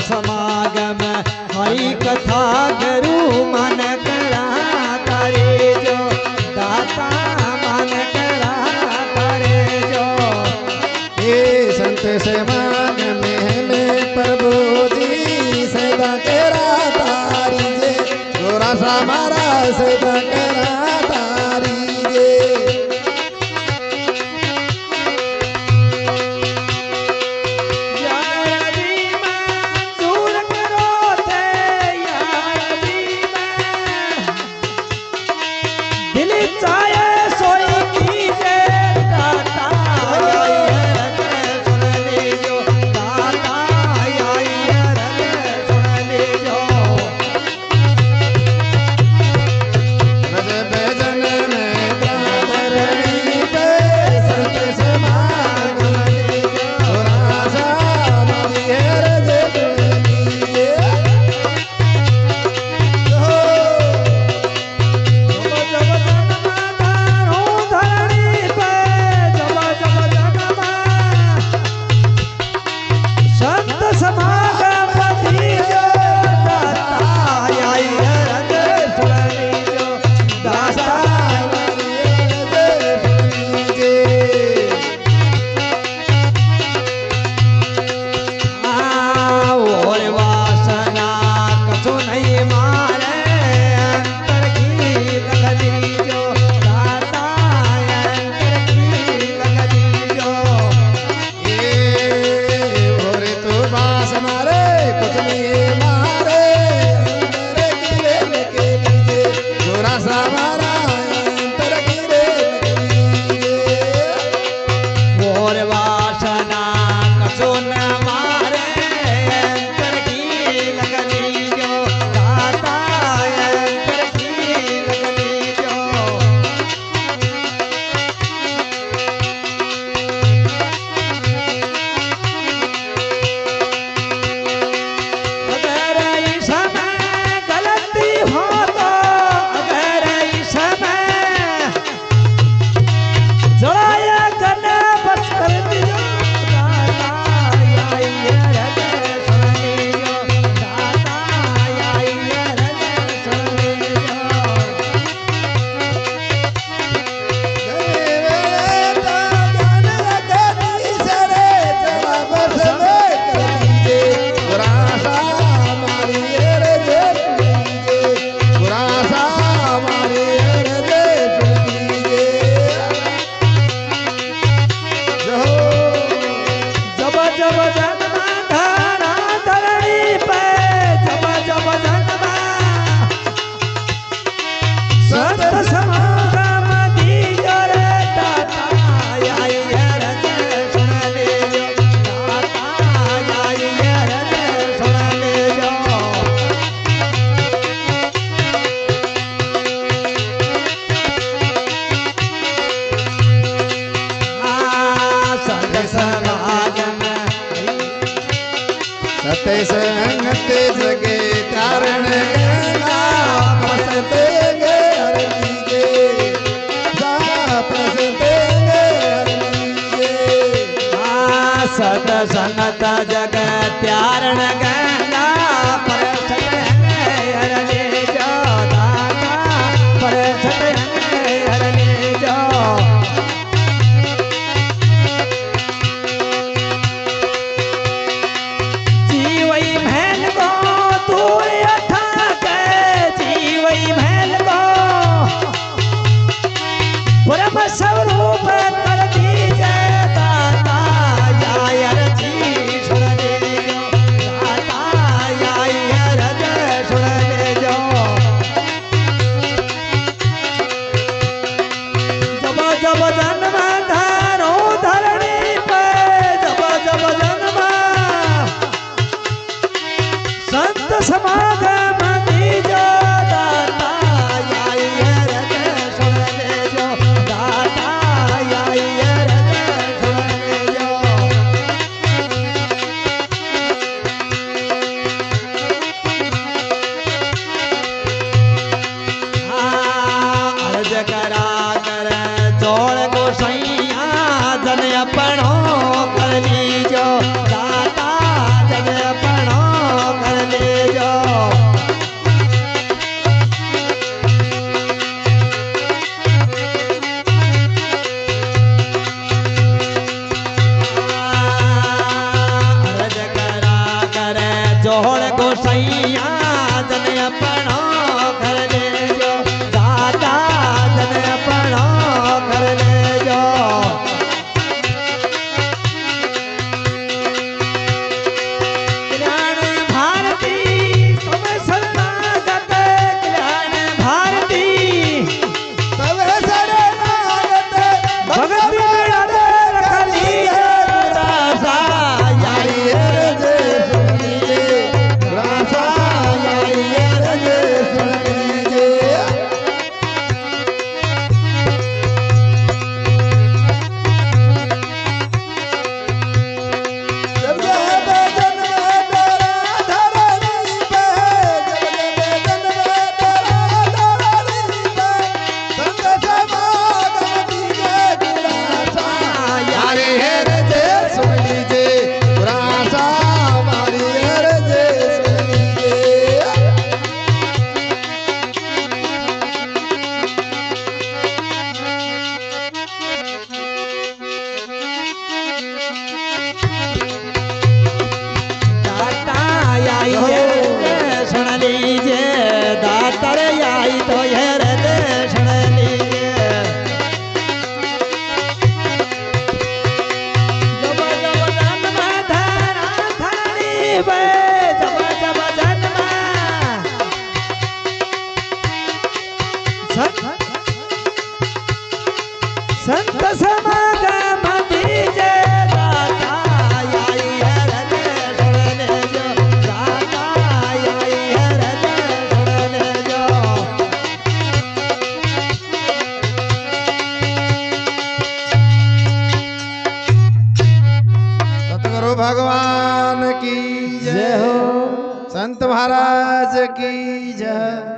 समागम हरि कथा गुरु मन करा करे जो दाता मन करा करे जो ये संत समागम में प्रभु जी सदा करा तारी जे गोरा समारा सदा करा तारी जे संगत जगे तारण गंगा प्रसते गे हरि गे प्रसते गे हरि गे सत संगत जग त्यारण गंगा प्रसते गे हरि जो दाता प्रसते गे हरि जो स्वरूप कर दीजे दाता यार जी सुन ले दाता यार जी सुन ले जो जब जब जन्म धारो धरणी पे जब जब जन्म संत समागम दीजो दाता यार जी सुन ले जो अपनो कर लीजो दाता जन अपनो गोहड़ गोसैया जन अपनो घर ले जो दादा जन अपनो घर ले जो कल्याण भारती सब शरणागत कल्याण भारती तवे शरणागत भगत मेरा दे रखली है रासा यारी है जे सुन लीजे रासा यारी जे सुन लीजे जब जब जन्म तेरा धरनी पे जब जब जन्म तेरा धरनी पे संत समागम कीजे गुरासा यारी है जे सुन लीजे गुरासा मारी है जे सुन लीजे दाता आई है सुन लीजिए दातर आई तो हेर दे सुन लीजिए जब जब जन्म धरा धरनी पे जब जब जन्म संत समागम दीजे दाता आई है रे सुन जो दाता आई है रे सुन जो सतगुरु भगवान की जय हो संत महाराज की जय।